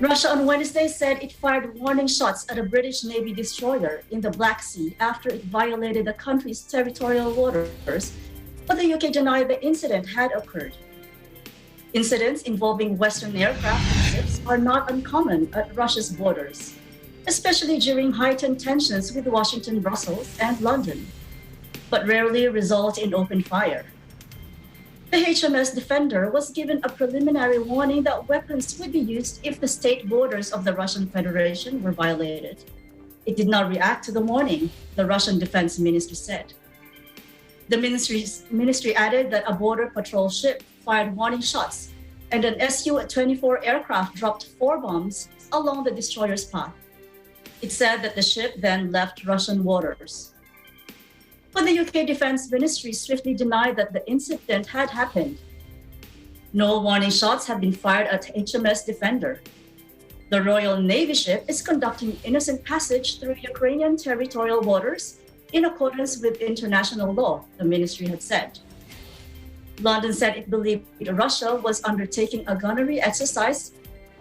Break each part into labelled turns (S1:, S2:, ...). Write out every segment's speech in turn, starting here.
S1: Russia on Wednesday said it fired warning shots at a British Navy destroyer in the Black Sea after it violated the country's territorial waters, but the UK denied the incident had occurred. Incidents involving Western aircraft and ships are not uncommon at Russia's borders, especially during heightened tensions with Washington, Brussels, and London, but rarely result in open fire. The HMS Defender was given a preliminary warning that weapons would be used if the state borders of the Russian Federation were violated. It did not react to the warning, the Russian Defense Ministry said. The ministry added that a border patrol ship fired warning shots, and an Su-24 aircraft dropped 4 bombs along the destroyer's path. It said that the ship then left Russian waters. But the UK Defense Ministry swiftly denied that the incident had happened. No warning shots have been fired at HMS Defender. The Royal Navy ship is conducting innocent passage through Ukrainian territorial waters in accordance with international law, the ministry had said. London said it believed Russia was undertaking a gunnery exercise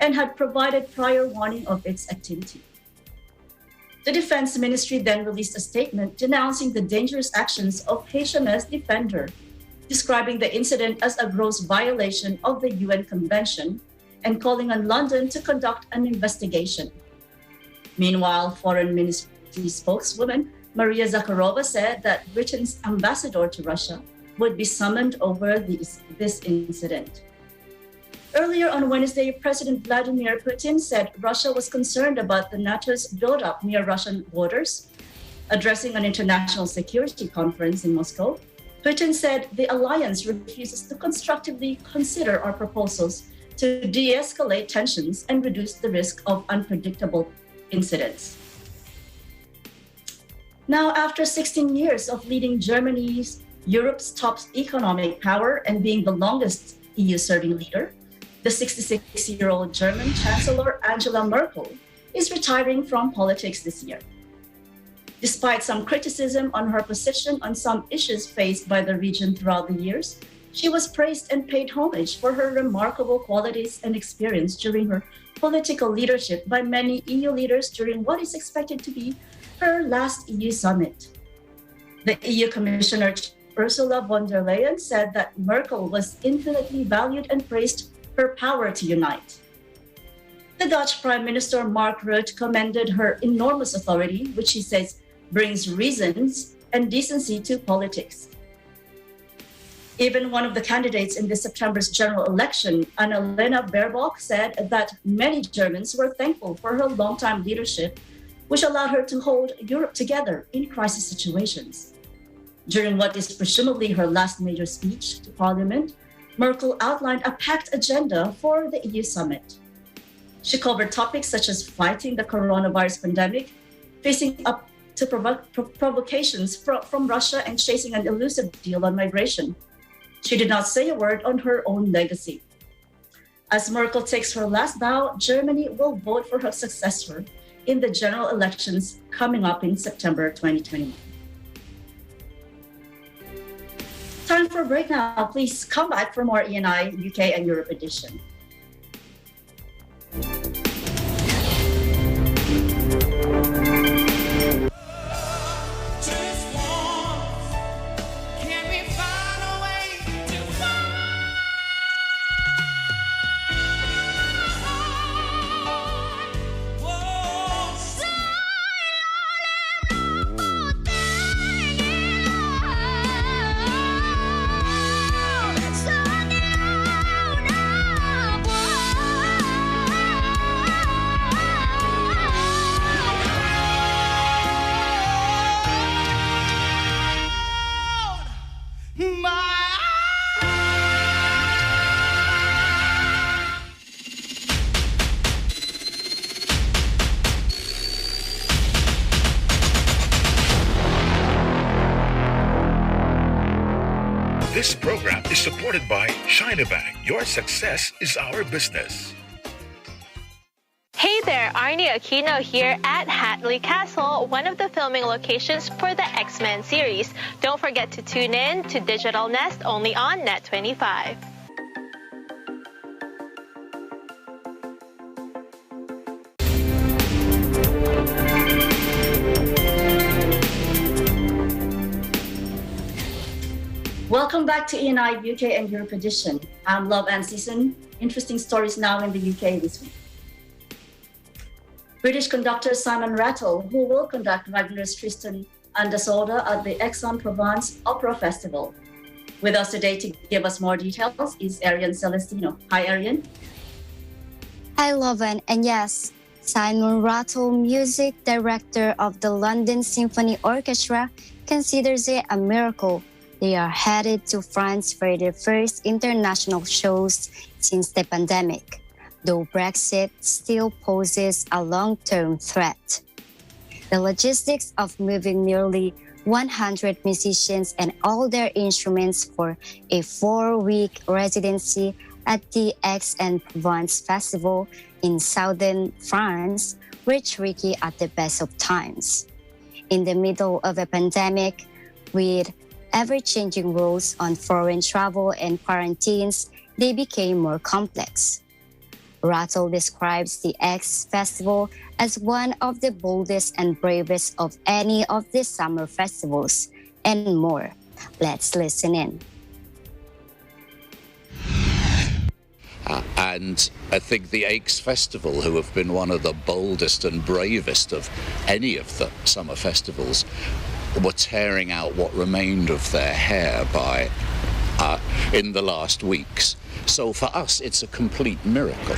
S1: and had provided prior warning of its activity. The Defense Ministry then released a statement denouncing the dangerous actions of HMS Defender, describing the incident as a gross violation of the UN Convention and calling on London to conduct an investigation. Meanwhile, Foreign Ministry spokeswoman Maria Zakharova said that Britain's ambassador to Russia would be summoned over this incident. Earlier on Wednesday, President Vladimir Putin said Russia was concerned about the NATO's buildup near Russian borders. Addressing an international security conference in Moscow, Putin said the alliance refuses to constructively consider our proposals to de-escalate tensions and reduce the risk of unpredictable incidents. Now, after 16 years of leading Germany's Europe's top economic power and being the longest EU-serving leader, the 66-year-old German Chancellor Angela Merkel is retiring from politics this year. Despite some criticism on her position on some issues faced by the region throughout the years, she was praised and paid homage for her remarkable qualities and experience during her political leadership by many EU leaders during what is expected to be her last EU summit. The EU Commissioner Ursula von der Leyen said that Merkel was infinitely valued and praised her power to unite. The Dutch Prime Minister Mark Rutte commended her enormous authority, which he says brings reasons and decency to politics. Even one of the candidates in this September's general election, Annalena Baerbock, said that many Germans were thankful for her longtime leadership, which allowed her to hold Europe together in crisis situations. During what is presumably her last major speech to Parliament, Merkel outlined a packed agenda for the EU summit. She covered topics such as fighting the coronavirus pandemic, facing up to provocations from Russia, and chasing an elusive deal on migration. She did not say a word on her own legacy. As Merkel takes her last bow, Germany will vote for her successor in the general elections coming up in September 2021. Time for a break now. Please come back for more ENI UK and Europe edition.
S2: This program is supported by China Bank. Your success is our business.
S3: Hey there, Arnie Aquino here at Hatley Castle, one of the filming locations for the X-Men series. Don't forget to tune in to Digital Nest only on Net25.
S1: Welcome back to E&I UK and Europe edition. I'm Love and Season. Interesting stories now in the UK this week. British conductor Simon Rattle, who will conduct Wagner's Tristan and Isolde at the Aix-en-Provence Opera Festival. With us today to give us more details is Arian Celestino. Hi, Arian.
S4: Hi, Lovan. And yes, Simon Rattle, music director of the London Symphony Orchestra, considers it a miracle they are headed to France for their first international shows since the pandemic, though Brexit still poses a long-term threat. The logistics of moving nearly 100 musicians and all their instruments for a 4-week residency at the Aix-en-Provence Festival in southern France were tricky at the best of times. In the middle of a pandemic, with ever-changing rules on foreign travel and quarantines, they became more complex. Rattle describes the X Festival as one of the boldest and bravest of any of the summer festivals, and more. Let's listen in.
S5: And I think the Aix Festival, who have been one of the boldest and bravest of any of the summer festivals, were tearing out what remained of their hair in the last weeks. So for us, it's a complete miracle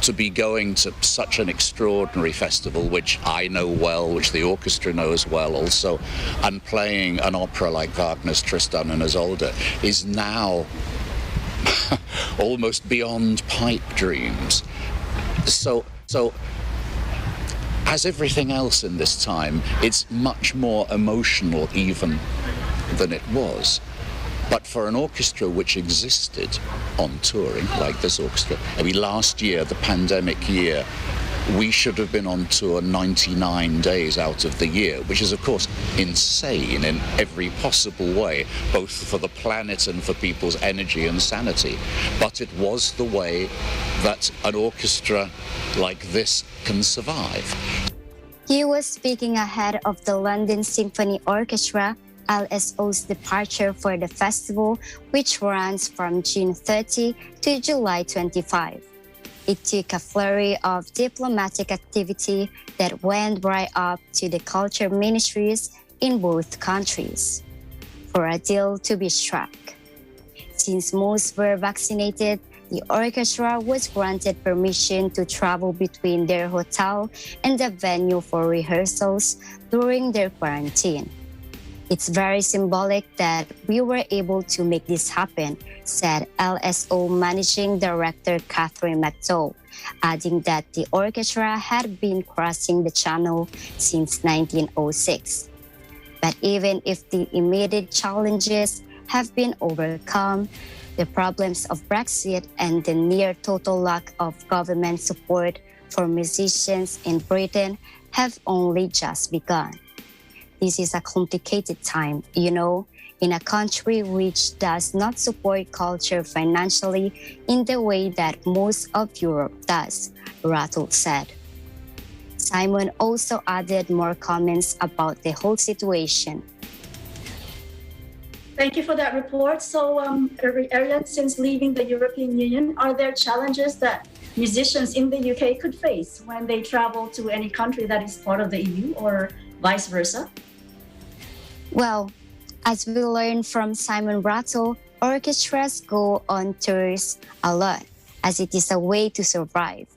S5: to be going to such an extraordinary festival, which I know well, which the orchestra knows well also, and playing an opera like Wagner's Tristan and Isolde is now almost beyond pipe dreams. So as everything else in this time, it's much more emotional even than it was. But for an orchestra which existed on touring, like this orchestra, I mean, last year, the pandemic year, we should have been on tour 99 days out of the year, which is, of course, insane in every possible way, both for the planet and for people's energy and sanity. But it was the way that an orchestra like this can survive.
S4: He was speaking ahead of the London Symphony Orchestra, LSO's departure for the festival, which runs from June 30 to July 25. It took a flurry of diplomatic activity that went right up to the culture ministries in both countries for a deal to be struck. Since most were vaccinated, the orchestra was granted permission to travel between their hotel and the venue for rehearsals during their quarantine. It's very symbolic that we were able to make this happen, said LSO Managing Director Catherine McDowell, adding that the orchestra had been crossing the channel since 1906. But even if the immediate challenges have been overcome, the problems of Brexit and the near total lack of government support for musicians in Britain have only just begun. This is a complicated time, in a country which does not support culture financially in the way that most of Europe does, Rattle said. Simon also added more comments about the whole situation.
S1: Thank you for that report. So, Arian, since leaving the European Union, are there challenges that musicians in the UK could face when they travel to any country that is part of the EU or vice versa?
S4: Well, as we learned from Simon Rattle, orchestras go on tours a lot, as it is a way to survive.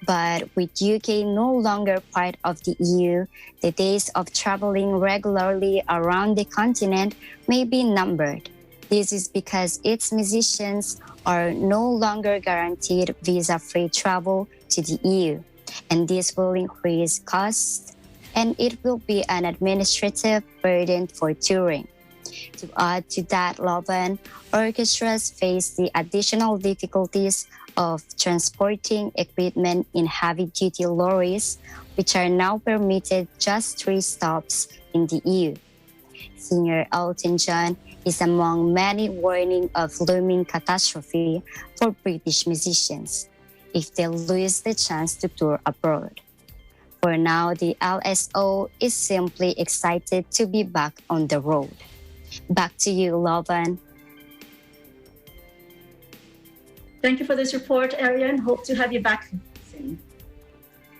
S4: But with UK no longer part of the EU, the days of traveling regularly around the continent may be numbered. This is because its musicians are no longer guaranteed visa-free travel to the EU, and this will increase costs, and it will be an administrative burden for touring. To add to that, Lovan, orchestras face the additional difficulties of transporting equipment in heavy-duty lorries, which are now permitted just 3 stops in the EU. Singer Elton John is among many warning of looming catastrophe for British musicians if they lose the chance to tour abroad. For now, the LSO is simply excited to be back on the road. Back to you, Lovan.
S1: Thank you for this report, Arian. Hope to have you back soon.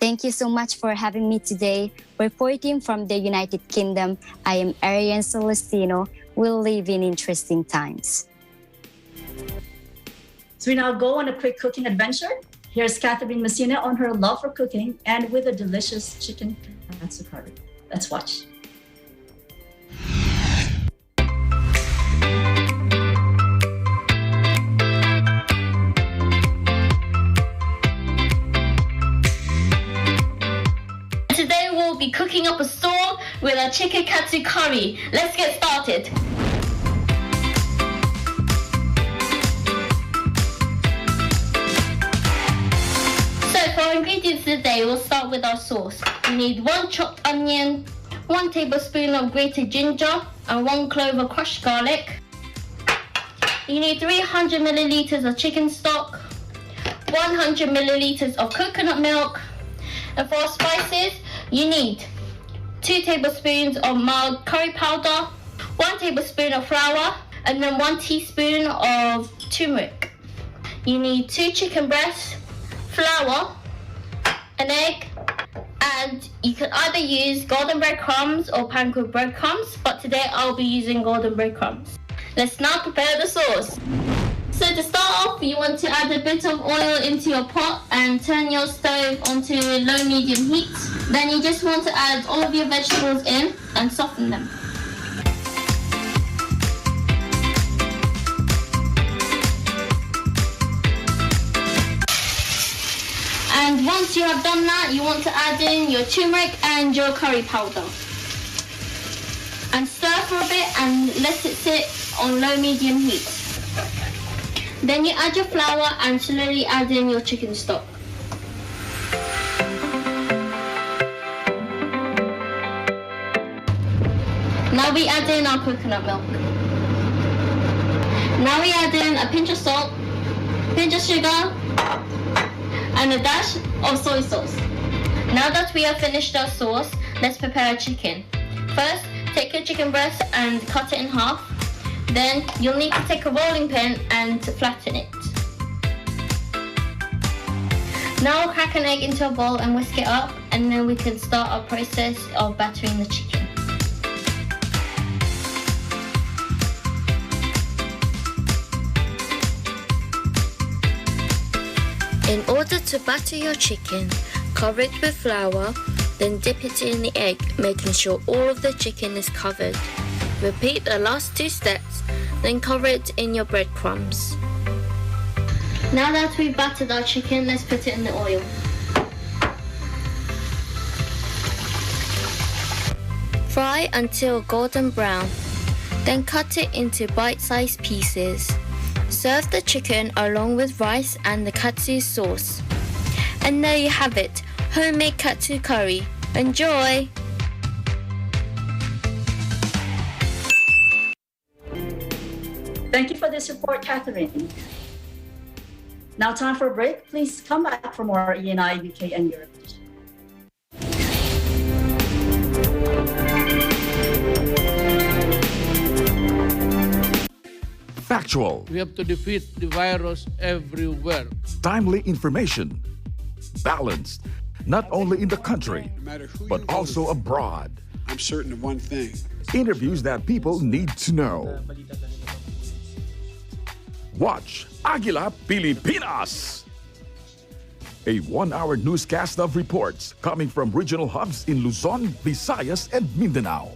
S4: Thank you so much for having me today. Reporting from the United Kingdom, I am Arian Celestino. We'll live in interesting times.
S1: So we now go on a quick cooking adventure. Here's Catherine Messina on her love for cooking and with a delicious chicken katsu curry. Let's watch.
S6: Today we'll be cooking up a storm with our chicken katsu curry. Let's get started. For our ingredients today, we'll start with our sauce. You need 1 chopped onion, 1 tablespoon of grated ginger, and 1 clove of crushed garlic. You need 300 milliliters of chicken stock, 100 milliliters of coconut milk, and for our spices, you need 2 tablespoons of mild curry powder, 1 tablespoon of flour, and then 1 teaspoon of turmeric. You need 2 chicken breasts, flour, an egg, and you can either use golden breadcrumbs or panko breadcrumbs, but today I'll be using golden breadcrumbs. Let's now prepare the sauce. So to start off, you want to add a bit of oil into your pot and turn your stove onto low-medium heat. Then you just want to add all of your vegetables in and soften them. And once you have done that, you want to add in your turmeric and your curry powder. And stir for a bit and let it sit on low-medium heat. Then you add your flour and slowly add in your chicken stock. Now we add in our coconut milk. Now we add in a pinch of salt, pinch of sugar, and a dash of soy sauce. Now that we have finished our sauce, let's prepare our chicken. First, take your chicken breast and cut it in half. Then you'll need to take a rolling pin and flatten it. Now we'll crack an egg into a bowl and whisk it up, and then we can start our process of battering the chicken.
S7: In order to batter your chicken, cover it with flour, then dip it in the egg, making sure all of the chicken is covered. Repeat the last 2 steps, then cover it in your breadcrumbs.
S6: Now that we've battered our chicken, let's put it in the oil.
S7: Fry until golden brown, then cut it into bite-sized pieces. Serve the chicken along with rice and the katsu sauce. And there you have it, homemade katsu curry. Enjoy!
S1: Thank you for this report, Catherine. Now time for a break. Please come back for more ENI, UK, and Europe.
S8: Factual.
S9: We have to defeat the virus everywhere.
S8: Timely information. Balanced. Not only in the country, but also abroad.
S10: I'm certain of one thing.
S8: Interviews that people need to know. Watch Aguila Pilipinas. A 1-hour newscast of reports coming from regional hubs in Luzon, Visayas, and Mindanao.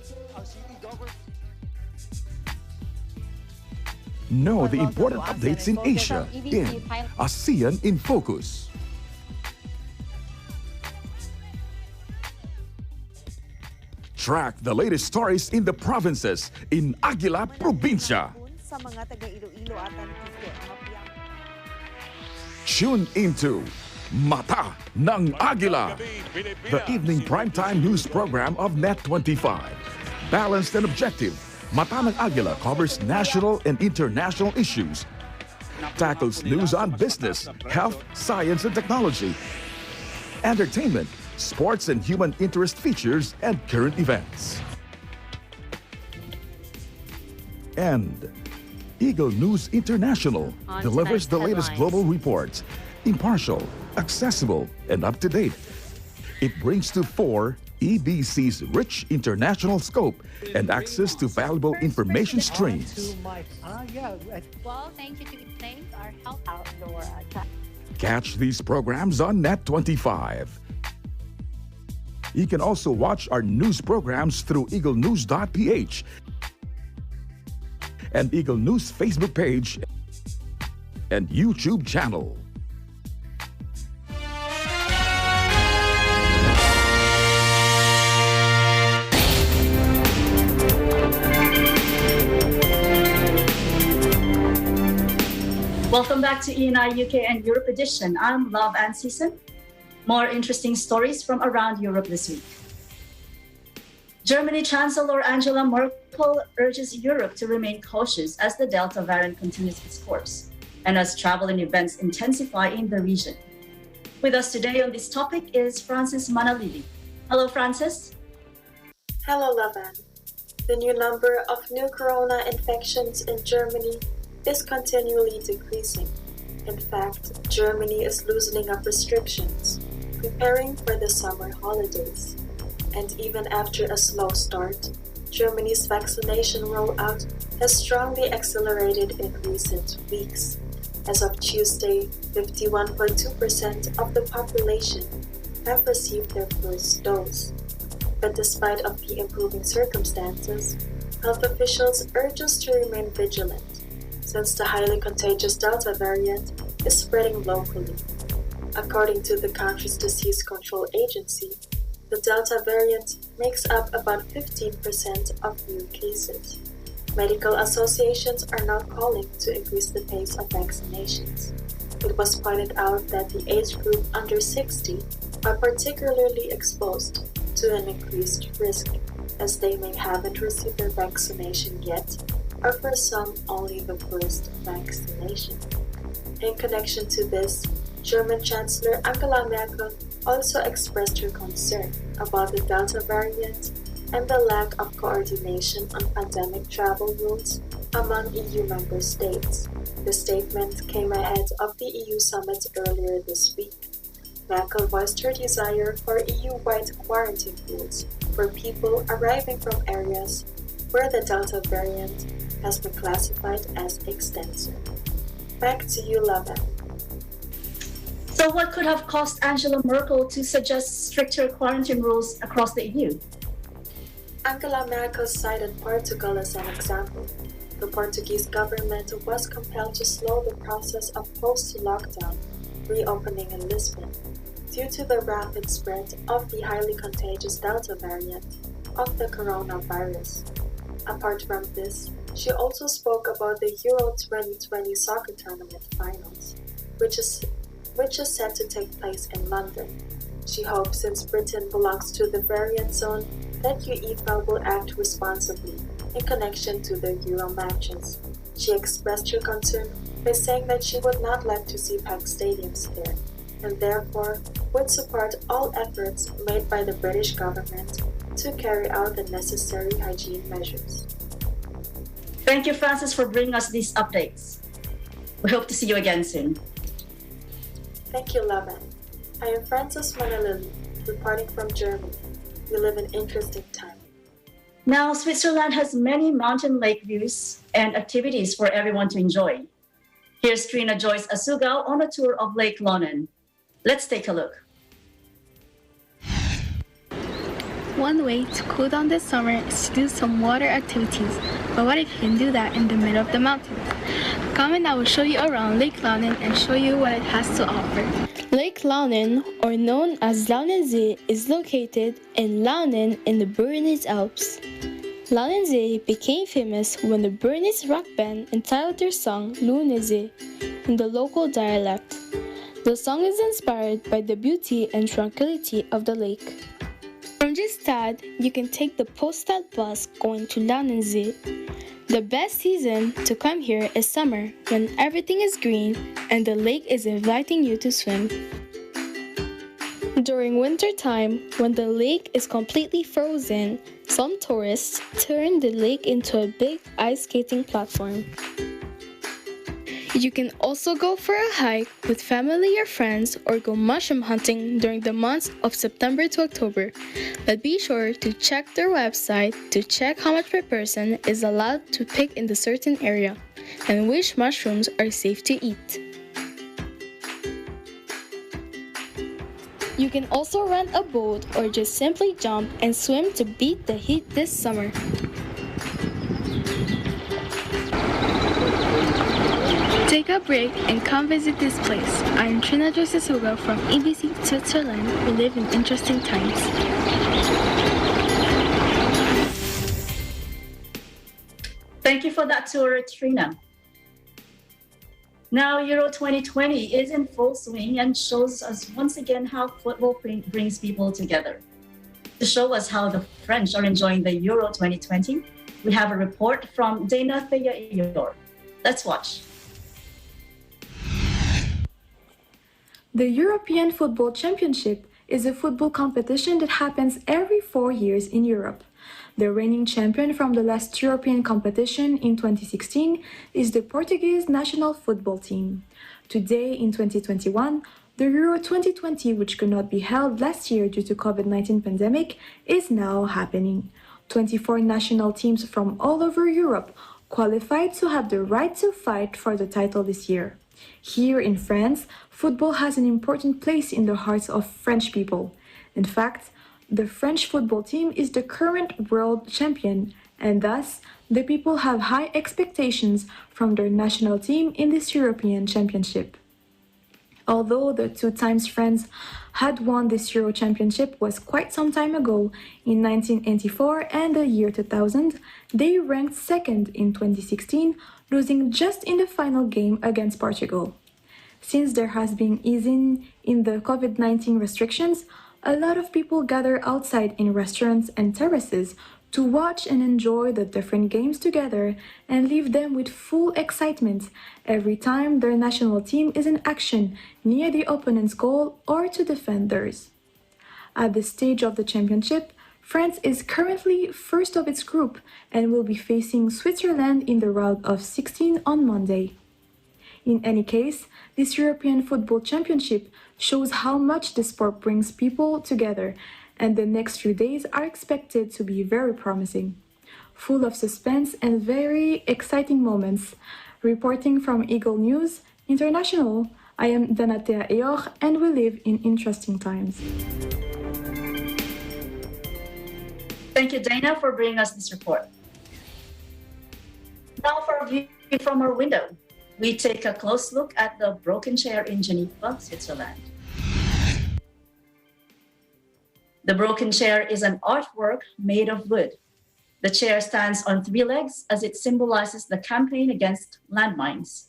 S8: Know the important updates in Asia in ASEAN in Focus. Track the latest stories in the provinces in Aguila Provincia. Tune into Mata ng Aguila, the evening primetime news program of Net25. Balanced and objective, Mata ng Aguila covers national and international issues, tackles news on business, health, science and technology, entertainment, sports and human interest features, and current events. And Eagle News International
S3: On
S8: delivers the
S3: tonight's
S8: latest
S3: headlines.
S8: global reports, impartial, accessible, and up-to-date. It brings to fore EBC's rich international scope and access to valuable information streams.
S10: Well, thank you to thank our help outdoor.
S8: Catch these programs on Net25. You can also watch our news programs through eaglenews.ph and Eagle News Facebook page and YouTube channel.
S1: Welcome back to ENI UK and Europe edition. I'm Love and Season. More interesting stories from around Europe this week. Germany Chancellor Angela Merkel urges Europe to remain cautious as the Delta variant continues its course and as travel and events intensify in the region. With us today on this topic is Francis Manalili. Hello, Francis.
S11: Hello, Lavan. The new number of new corona infections in Germany is continually decreasing. In fact, Germany is loosening up restrictions, preparing for the summer holidays. And even after a slow start, Germany's vaccination rollout has strongly accelerated in recent weeks. As of Tuesday, 51.2% of the population have received their first dose. But despite of the improving circumstances, health officials urge us to remain vigilant, since the highly contagious Delta variant is spreading locally. According to the country's disease control agency, the Delta variant makes up about 15% of new cases. Medical associations are now calling to increase the pace of vaccinations. It was pointed out that the age group under 60 are particularly exposed to an increased risk, as they may haven't received their vaccination yet, or for some only the first vaccination. In connection to this, German Chancellor Angela Merkel also expressed her concern about the Delta variant and the lack of coordination on pandemic travel rules among EU member states. The statement came ahead of the EU summit earlier this week. Merkel voiced her desire for EU-wide quarantine rules for people arriving from areas where the Delta variant has been classified as extensive. Back to you, Lavan.
S1: So what could have caused Angela Merkel to suggest stricter quarantine rules across the EU?
S11: Angela Merkel cited Portugal as an example. The Portuguese government was compelled to slow the process of post-lockdown reopening in Lisbon due to the rapid spread of the highly contagious Delta variant of the coronavirus. Apart from this, she also spoke about the Euro 2020 soccer tournament finals, which is set to take place in London. She hopes, since Britain belongs to the variant zone, that UEFA will act responsibly in connection to the Euro matches. She expressed her concern by saying that she would not like to see packed stadiums there, and therefore would support all efforts made by the British government to carry out the necessary hygiene measures.
S1: Thank you, Francis, for bringing us these updates. We hope to see you again soon.
S11: Thank you, Lavan. I am Francis Manalili, reporting from Germany. We live in interesting times.
S1: Now, Switzerland has many mountain lake views and activities for everyone to enjoy. Here's Trina Joyce Asugao on a tour of Lake Lonnen. Let's take a look.
S12: One way to cool down this summer is to do some water activities, but what if you can do that in the middle of the mountains? Come and I will show you around Lake Lonnen and show you what it has to offer. Lake Lonnen, or known as Launensee, is located in Launen in the Bernese Alps. Launensee became famous when the Bernese rock band entitled their song Lunesee in the local dialect. The song is inspired by the beauty and tranquility of the lake. From Gstaad, you can take the Poststad bus going to Launensee. The best season to come here is summer, when everything is green and the lake is inviting you to swim. During winter time, when the lake is completely frozen, Some tourists turn the lake into a big ice skating platform. You can also go for a hike with family or friends or go mushroom hunting during the months of September to October. But be sure to check their website to check how much per person is allowed to pick in the certain area and which mushrooms are safe to eat. You can also rent a boat or just simply jump and swim to beat the heat this summer. Take a break and come visit this place. I'm Trina Josisuga from EBC Switzerland. We live in interesting times.
S1: Thank you for that tour, Trina. Now, Euro 2020 is in full swing and shows us once again how football brings people together. To show us how the French are enjoying the Euro 2020, we have a report from Dana Theya. Let's watch.
S13: The European Football Championship is a football competition that happens every 4 years in Europe. The reigning champion from the last European competition in 2016 is the Portuguese national football team. Today, in 2021, the Euro 2020, which could not be held last year due to COVID-19 pandemic, is now happening. 24 national teams from all over Europe qualified to have the right to fight for the title this year. Here in France, football has an important place in the hearts of French people. In fact, the French football team is the current world champion, and thus, the people have high expectations from their national team in this European Championship. Although the two times France had won this Euro Championship was quite some time ago, in 1984 and the year 2000, they ranked second in 2016, losing just in the final game against Portugal. Since there has been easing in the COVID-19 restrictions, a lot of people gather outside in restaurants and terraces to watch and enjoy the different games together and leave them with full excitement every time their national team is in action near the opponent's goal or to defend theirs. At this stage of the championship, France is currently first of its group and will be facing Switzerland in the round of 16 on Monday. In any case, this European Football Championship shows how much the sport brings people together, and the next few days are expected to be very promising. Full of suspense and very exciting moments. Reporting from Eagle News International, I am Danatea Eor, and we live in interesting times.
S1: Thank you, Dana, for bringing us this report. Now for a view from our window. We take a close look at the broken chair in Geneva, Switzerland. The broken chair is an artwork made of wood. The chair stands on 3 legs as it symbolizes the campaign against landmines.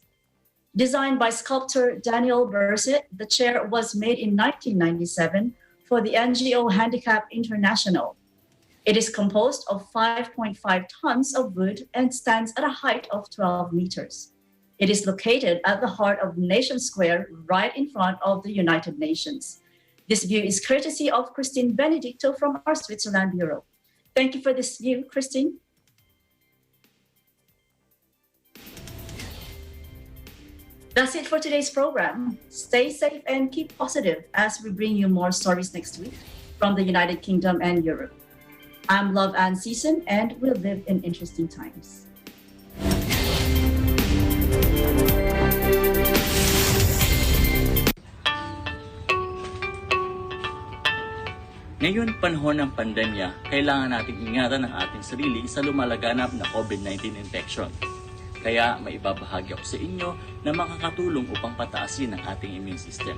S1: Designed by sculptor Daniel Berset, the chair was made in 1997 for the NGO Handicap International. It is composed of 5.5 tons of wood and stands at a height of 12 meters. It is located at the heart of Nation Square, right in front of the United Nations. This view is courtesy of Christine Benedicto from our Switzerland Bureau. Thank you for this view, Christine. That's it for today's program. Stay safe and keep positive as we bring you more stories next week from the United Kingdom and Europe. I'm Love Ann Season, and we'll live in interesting times.
S14: Ngayon, panahon ng pandemya, kailangan nating ingatan ang ating sarili sa lumalaganap na COVID-19 infection. Kaya maibabahagi ako sa inyo na makakatulong upang pataasin ang ating immune system.